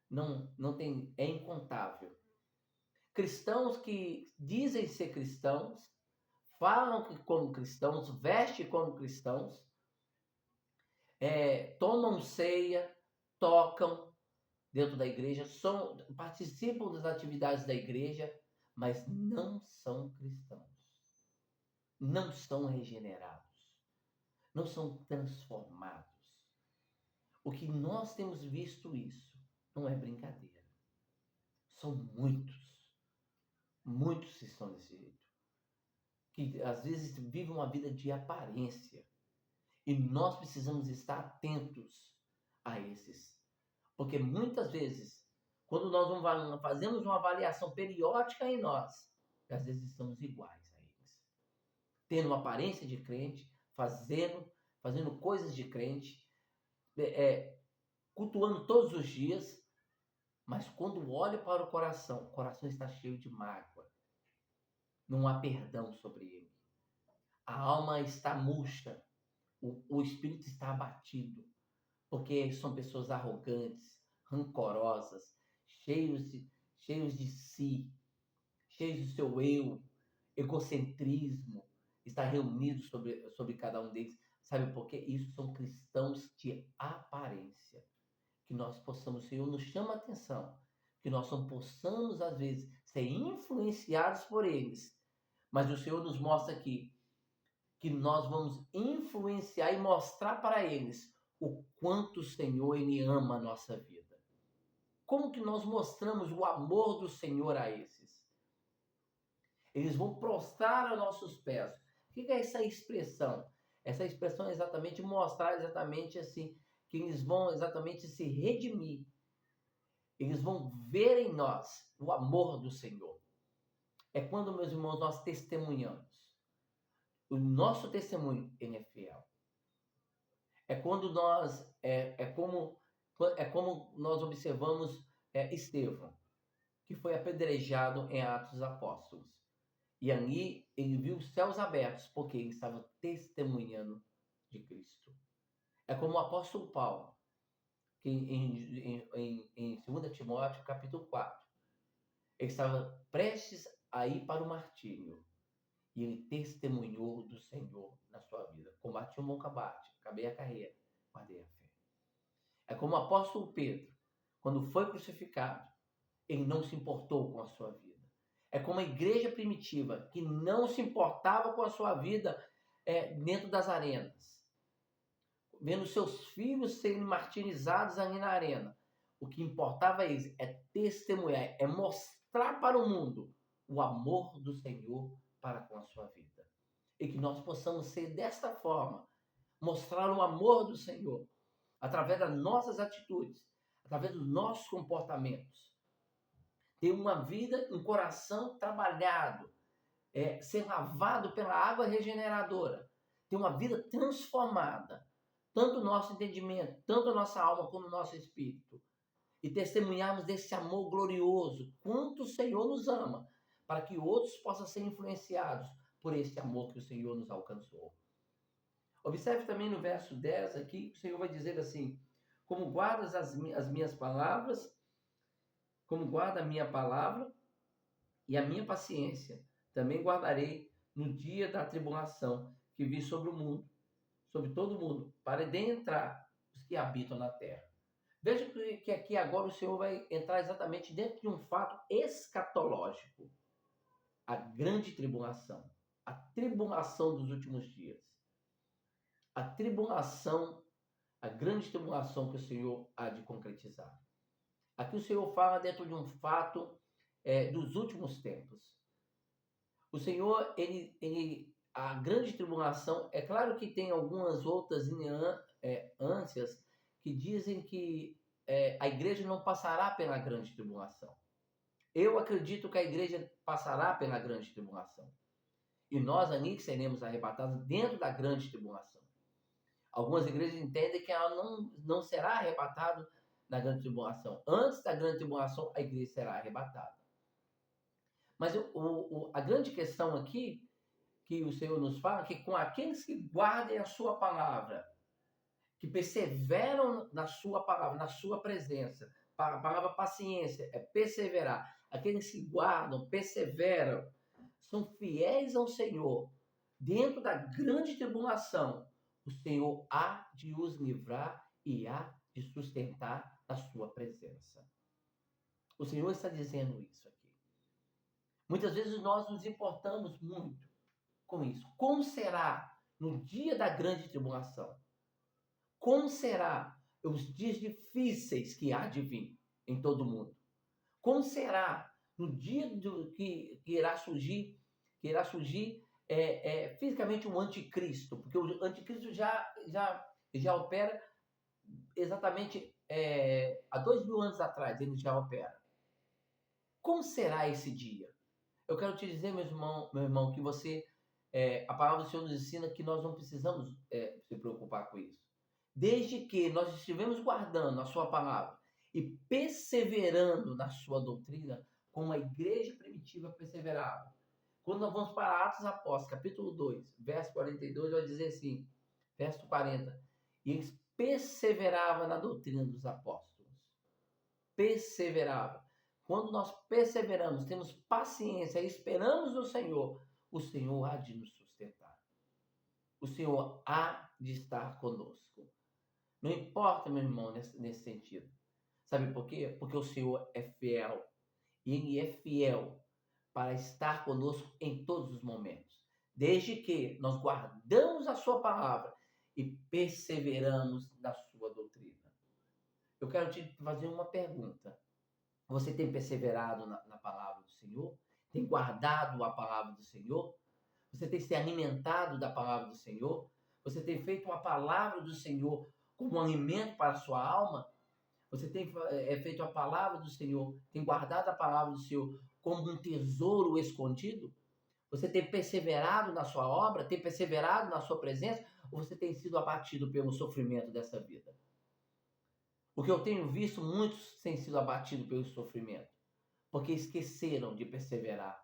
não tem, é incontável. Cristãos que dizem ser cristãos, falam como cristãos, vestem como cristãos, tomam ceia, tocam dentro da igreja, participam das atividades da igreja, mas não são cristãos, não são regenerados, não são transformados. O que nós temos visto isso não é brincadeira. São muitos que estão desse jeito, que às vezes vivem uma vida de aparência. E nós precisamos estar atentos a esses. Porque muitas vezes, quando nós fazemos uma avaliação periódica em nós, às vezes estamos iguais a eles. Tendo uma aparência de crente, fazendo coisas de crente, cultuando todos os dias, mas quando olho para o coração está cheio de mágoa. Não há perdão sobre ele. A alma está murcha. O espírito está abatido. Porque são pessoas arrogantes, rancorosas, cheios de si, cheios do seu eu, egocentrismo, está reunido sobre cada um deles. Sabe por quê? Isso são cristãos de aparência. Que nós possamos, o Senhor nos chama a atenção, que nós não possamos, às vezes, ser influenciados por eles. Mas o Senhor nos mostra aqui que nós vamos influenciar e mostrar para eles o quanto o Senhor, Ele ama a nossa vida. Como que nós mostramos o amor do Senhor a esses? Eles vão prostrar aos nossos pés. O que é essa expressão? Essa expressão é exatamente mostrar exatamente assim, que eles vão exatamente se redimir. Eles vão ver em nós o amor do Senhor. É quando, meus irmãos, nós testemunhamos. O nosso testemunho, ele é fiel. É quando nós, é como nós observamos Estevão, que foi apedrejado em Atos dos Apóstolos. E ali ele viu os céus abertos, porque ele estava testemunhando de Cristo. É como o apóstolo Paulo, que em 2 Timóteo, capítulo 4, ele estava prestes a ir para o martírio. E ele testemunhou do Senhor na sua vida. Combati o bom combate, acabei a carreira, guardei a fé. É como o apóstolo Pedro, quando foi crucificado, ele não se importou com a sua vida. É como a igreja primitiva, que não se importava com a sua vida dentro das arenas. Vendo seus filhos serem martirizados ali na arena. O que importava a eles é testemunhar, é mostrar para o mundo o amor do Senhor para com a sua vida. E que nós possamos ser desta forma, mostrar o amor do Senhor, através das nossas atitudes, através dos nossos comportamentos. Ter uma vida, um coração trabalhado, ser lavado pela água regeneradora, ter uma vida transformada, tanto o nosso entendimento, tanto a nossa alma como o nosso espírito, e testemunharmos desse amor glorioso, quanto o Senhor nos ama, para que outros possam ser influenciados por esse amor que o Senhor nos alcançou. Observe também no verso 10 aqui, o Senhor vai dizer assim: como guardas as minhas palavras, como guarda a minha palavra e a minha paciência, também guardarei no dia da tribulação que vi sobre o mundo, sobre todo o mundo, para adentrar os que habitam na terra. Veja que aqui agora o Senhor vai entrar exatamente dentro de um fato escatológico. A grande tribulação. A tribulação dos últimos dias. A tribulação, a grande tribulação que o Senhor há de concretizar. Aqui o Senhor fala dentro de um fato dos últimos tempos. O Senhor, a grande tribulação, é claro que tem algumas outras ânsias que dizem que a igreja não passará pela grande tribulação. Eu acredito que a igreja passará pela grande tribulação. E nós, ali, seremos arrebatados dentro da grande tribulação. Algumas igrejas entendem que ela não será arrebatada na grande tribulação. Antes da grande tribulação, a igreja será arrebatada. Mas a grande questão aqui, que o Senhor nos fala, que com aqueles que guardem a sua palavra, que perseveram na sua palavra, na sua presença, a palavra paciência é perseverar. Aqueles que guardam, perseveram, são fiéis ao Senhor, dentro da grande tribulação, o Senhor há de os livrar e há de sustentar na sua presença. O Senhor está dizendo isso aqui. Muitas vezes nós nos importamos muito com isso. Como será no dia da grande tribulação? Como será os dias difíceis que há de vir em todo mundo? Como será no dia que irá surgir fisicamente um anticristo? Porque o anticristo já opera exatamente há 2000 anos atrás, ele já opera. Como será esse dia? Eu quero te dizer, meu irmão, que a palavra do Senhor nos ensina que nós não precisamos se preocupar com isso. Desde que nós estivemos guardando a sua palavra e perseverando na sua doutrina, como a igreja primitiva perseverava. Quando nós vamos para Atos Apóstolos, capítulo 2, verso 42, vai dizer assim, verso 40, e eles perseveravam na doutrina dos apóstolos. Perseveravam. Quando nós perseveramos, temos paciência, esperamos no Senhor, o Senhor há de nos sustentar. O Senhor há de estar conosco. Não importa, meu irmão, nesse sentido. Sabe por quê? Porque o Senhor é fiel. E Ele é fiel para estar conosco em todos os momentos. Desde que nós guardamos a sua palavra e perseveramos na sua doutrina. Eu quero te fazer uma pergunta. Você tem perseverado na palavra do Senhor? Tem guardado a palavra do Senhor? Você tem se alimentado da palavra do Senhor? Você tem feito a palavra do Senhor como um alimento para a sua alma? Você tem feito a palavra do Senhor, tem guardado a palavra do Senhor como um tesouro escondido? Você tem perseverado na sua obra? Tem perseverado na sua presença? Ou você tem sido abatido pelo sofrimento dessa vida? Porque eu tenho visto muitos têm sido abatidos pelo sofrimento, porque esqueceram de perseverar.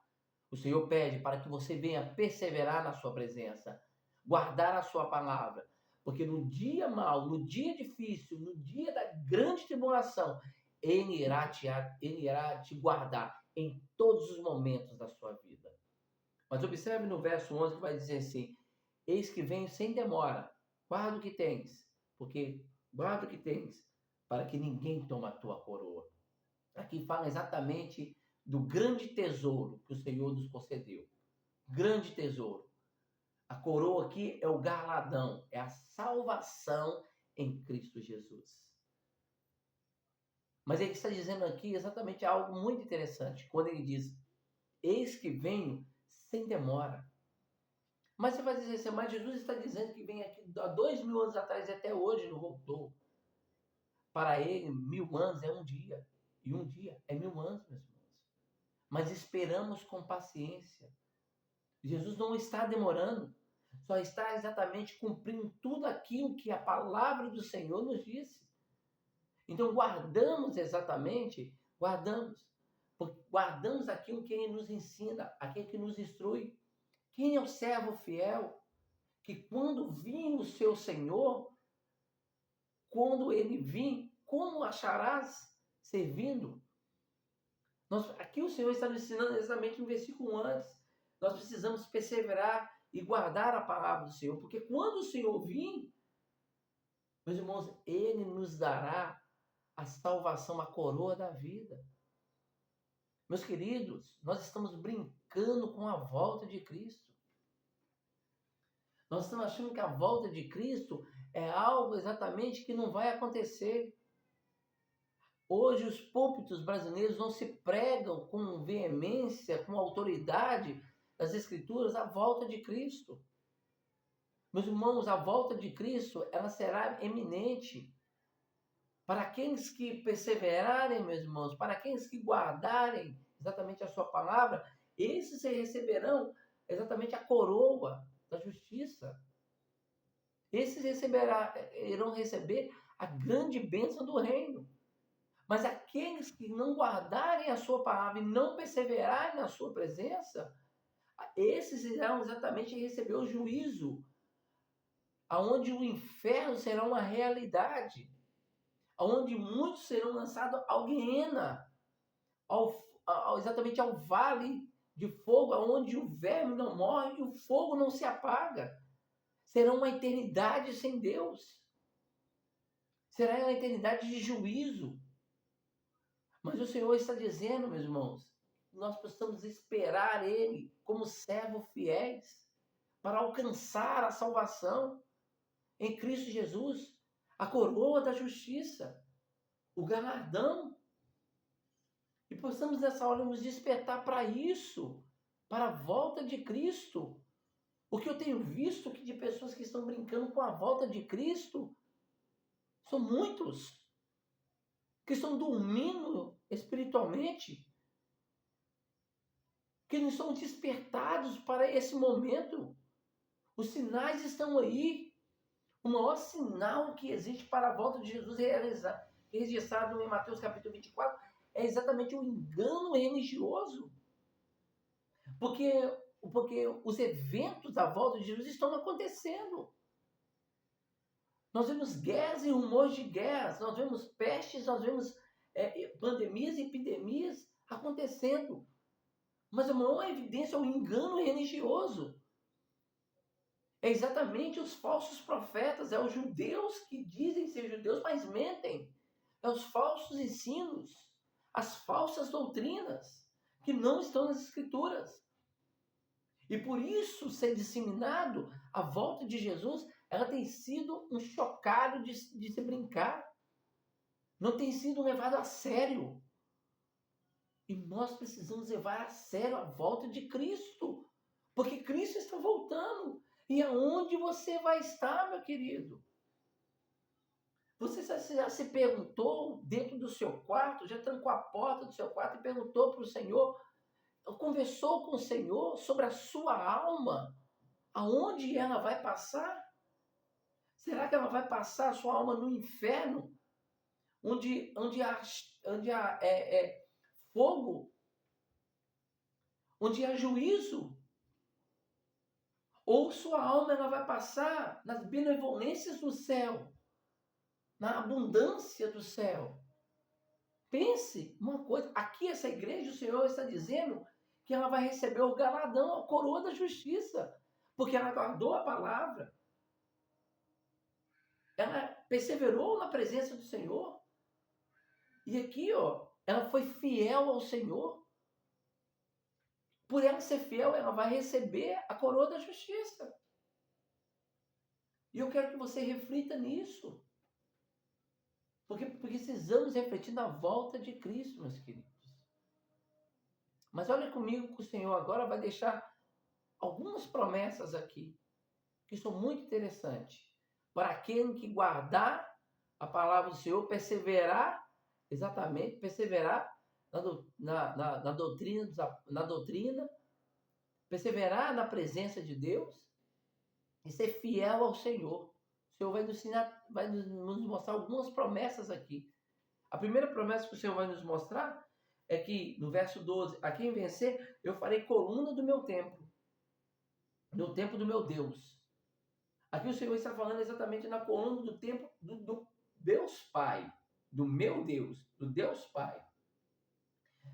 O Senhor pede para que você venha perseverar na sua presença, guardar a sua palavra, porque no dia mau, no dia difícil, no dia da grande tribulação, Ele irá te guardar em todos os momentos da sua vida. Mas observe no verso 11 que vai dizer assim, eis que venho sem demora, guarda o que tens, porque guarda o que tens, para que ninguém tome a tua coroa. Aqui fala exatamente do grande tesouro que o Senhor nos concedeu. Grande tesouro. A coroa aqui é o galardão, é a salvação em Cristo Jesus. Mas ele está dizendo aqui exatamente algo muito interessante, quando ele diz, eis que venho sem demora. Mas você vai dizer assim, mas Jesus está dizendo que vem aqui há 2000 anos atrás e até hoje não voltou. Para ele, 1000 anos é um dia. E um dia é 1000 anos, meus irmãos. Mas esperamos com paciência. Jesus não está demorando. Só está exatamente cumprindo tudo aquilo que a palavra do Senhor nos disse. Então guardamos aquilo que Ele nos ensina, aquilo que nos instrui. Quem é o servo fiel? Que quando vir o seu Senhor, quando Ele vir, como acharás servindo? Aqui o Senhor está nos ensinando exatamente no versículo antes. Nós precisamos perseverar e guardar a palavra do Senhor, porque quando o Senhor vir, meus irmãos, Ele nos dará a salvação, a coroa da vida. Meus queridos, nós estamos brincando com a volta de Cristo. Nós estamos achando que a volta de Cristo é algo exatamente que não vai acontecer. Hoje os púlpitos brasileiros não se pregam com veemência, com autoridade das Escrituras a volta de Cristo. Meus irmãos, a volta de Cristo, ela será eminente. Para aqueles que perseverarem, meus irmãos, para aqueles que guardarem exatamente a sua palavra, esses receberão exatamente a coroa da justiça. Esses irão receber a grande bênção do reino. Mas aqueles que não guardarem a sua palavra e não perseverarem na sua presença, esses irão exatamente receber o juízo, aonde o inferno será uma realidade, aonde muitos serão lançados ao Guiena, exatamente ao vale de fogo, aonde o verme não morre e o fogo não se apaga. Será uma eternidade sem Deus. Será uma eternidade de juízo. Mas o Senhor está dizendo, meus irmãos, nós precisamos esperar Ele como servos fiéis para alcançar a salvação em Cristo Jesus, a coroa da justiça, o galardão. E possamos nessa hora nos despertar para isso, para a volta de Cristo. O que eu tenho visto que de pessoas que estão brincando com a volta de Cristo são muitos que estão dormindo espiritualmente, que não estão despertados para esse momento. Os sinais estão aí. O maior sinal que existe para a volta de Jesus registrado em Mateus capítulo 24 é exatamente o engano religioso. Porque os eventos da volta de Jesus estão acontecendo. Nós vemos guerras e rumores de guerras, nós vemos pestes, nós vemos pandemias e epidemias acontecendo. Mas a maior evidência é o engano religioso. É exatamente os falsos profetas, é os judeus que dizem ser judeus, mas mentem. É os falsos ensinos, as falsas doutrinas que não estão nas Escrituras. E por isso ser disseminado, a volta de Jesus, ela tem sido um chocalho de se brincar. Não tem sido levado a sério. E nós precisamos levar a sério a volta de Cristo. Porque Cristo está voltando. E aonde você vai estar, meu querido? Você já se perguntou dentro do seu quarto, já trancou a porta do seu quarto e perguntou para o Senhor, conversou com o Senhor sobre a sua alma, aonde ela vai passar? Será que ela vai passar a sua alma no inferno, onde há fogo, onde há juízo? Ou sua alma ela vai passar nas benevolências do céu, na abundância do céu? Pense uma coisa, aqui essa igreja, o Senhor está dizendo que ela vai receber o galardão, a coroa da justiça, porque ela guardou a palavra, ela perseverou na presença do Senhor, e aqui, ela foi fiel ao Senhor. Por ela ser fiel, ela vai receber a coroa da justiça. E eu quero que você reflita nisso. Porque precisamos refletir na volta de Cristo, meus queridos. Mas olha comigo que o Senhor agora vai deixar algumas promessas aqui, que são muito interessantes. Para aquele que guardar a palavra do Senhor, perseverar na doutrina, perseverar na presença de Deus e ser fiel ao Senhor. O Senhor vai nos ensinar, vai nos mostrar algumas promessas aqui. A primeira promessa que o Senhor vai nos mostrar é que, no verso 12, a quem vencer, eu farei coluna do meu templo, no templo do meu Deus. Aqui o Senhor está falando exatamente na coluna do templo do Deus Pai, do meu Deus, do Deus Pai.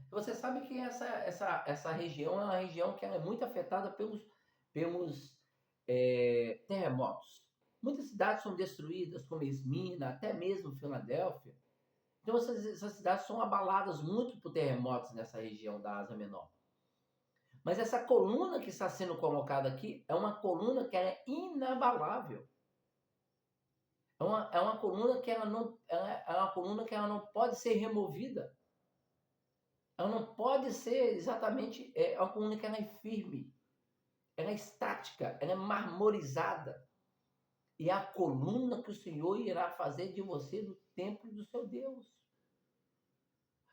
Você sabe que essa região é uma região que é muito afetada pelos terremotos. Muitas cidades são destruídas, como Esmina, até mesmo Filadélfia. Então essas cidades são abaladas muito por terremotos nessa região da Ásia Menor. Mas essa coluna que está sendo colocada aqui é uma coluna que é inabalável. É uma coluna que ela não pode ser removida. Ela não pode ser exatamente... É uma coluna que ela é firme. Ela é estática. Ela é marmorizada. e a coluna que o Senhor irá fazer de você no templo do seu Deus.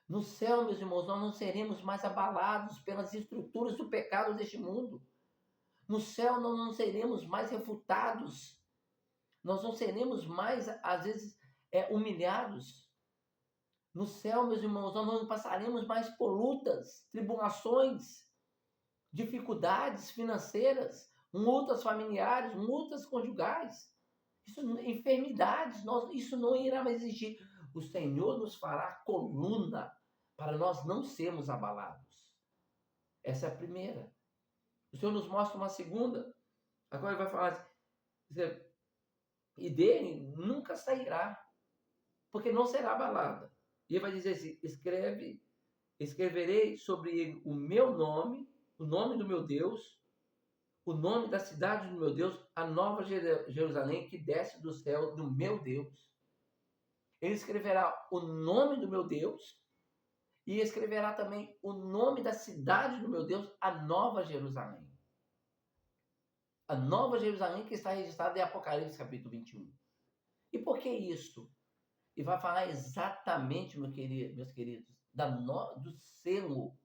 No céu, meus irmãos, nós não seremos mais abalados pelas estruturas do pecado deste mundo. No céu, nós não seremos mais refutados. Nós não seremos mais, às vezes, humilhados. No céu, meus irmãos, nós não passaremos mais por lutas, tribulações, dificuldades financeiras, lutas familiares, lutas conjugais, enfermidades, isso não irá mais existir. O Senhor nos fará coluna para nós não sermos abalados. Essa é a primeira. O Senhor nos mostra uma segunda. Agora ele vai falar assim, e dele nunca sairá, porque não será abalada. E ele vai dizer assim, escreverei sobre ele o meu nome, o nome do meu Deus, o nome da cidade do meu Deus, a nova Jerusalém que desce do céu do meu Deus. Ele escreverá o nome do meu Deus e escreverá também o nome da cidade do meu Deus, a nova Jerusalém. A nova Jerusalém que está registrada em Apocalipse capítulo 21. E por que isso? E vai falar exatamente, meus queridos, do selo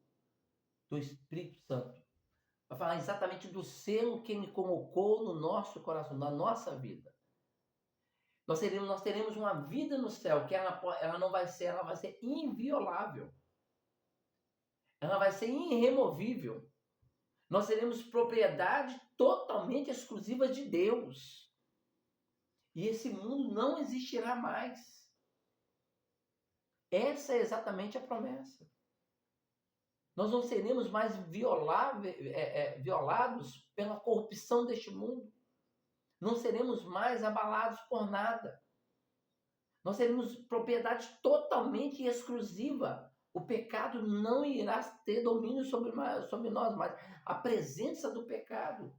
do Espírito Santo. Vai falar exatamente do selo que ele colocou no nosso coração, na nossa vida. Nós teremos uma vida no céu que ela não vai ser, ela vai ser inviolável. Ela vai ser irremovível. Nós teremos propriedade totalmente exclusiva de Deus. E esse mundo não existirá mais. Essa é exatamente a promessa. Nós não seremos mais violados pela corrupção deste mundo. Não seremos mais abalados por nada. Nós teremos propriedade totalmente exclusiva. O pecado não irá ter domínio sobre nós, mas a presença do pecado,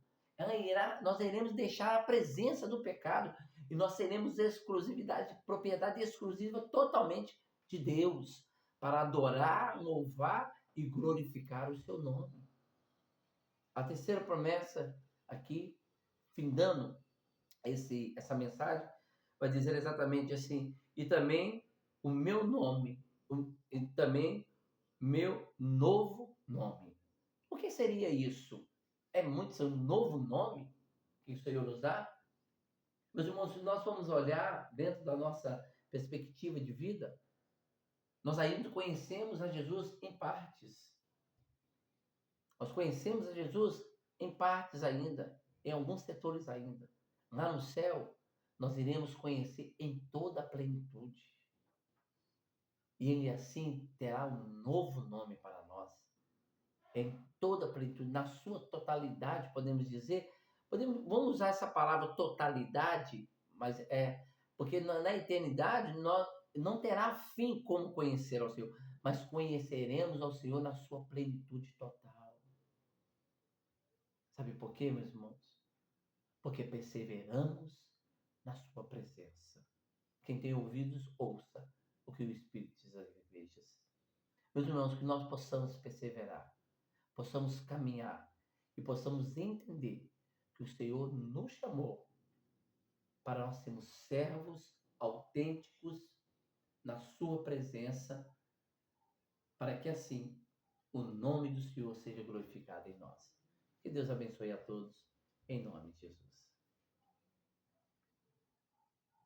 nós iremos deixar a presença do pecado e nós teremos exclusividade, propriedade exclusiva totalmente de Deus, para adorar, louvar e glorificar o seu nome. A terceira promessa aqui, findando essa mensagem, vai dizer exatamente assim, e também o meu nome, e também meu novo nome. O que seria isso? É muito um novo nome que o Senhor nos dá? Meus irmãos, se nós formos olhar dentro da nossa perspectiva de vida, nós ainda conhecemos a Jesus em partes. Nós conhecemos a Jesus em partes ainda, em alguns setores ainda. Lá no céu, nós iremos conhecer em toda a plenitude. E ele assim terá um novo nome para nós. Em toda a plenitude, na sua totalidade, podemos dizer. Vamos usar essa palavra totalidade, mas porque na eternidade nós não terá fim como conhecer ao Senhor, mas conheceremos ao Senhor na sua plenitude total. Sabe por quê, meus irmãos? Porque perseveramos na sua presença. Quem tem ouvidos, ouça o que o Espírito diz às igrejas. Meus irmãos, que nós possamos perseverar, possamos caminhar e possamos entender que o Senhor nos chamou para nós sermos servos autênticos na sua presença, para que assim o nome do Senhor seja glorificado em nós. Que Deus abençoe a todos, em nome de Jesus.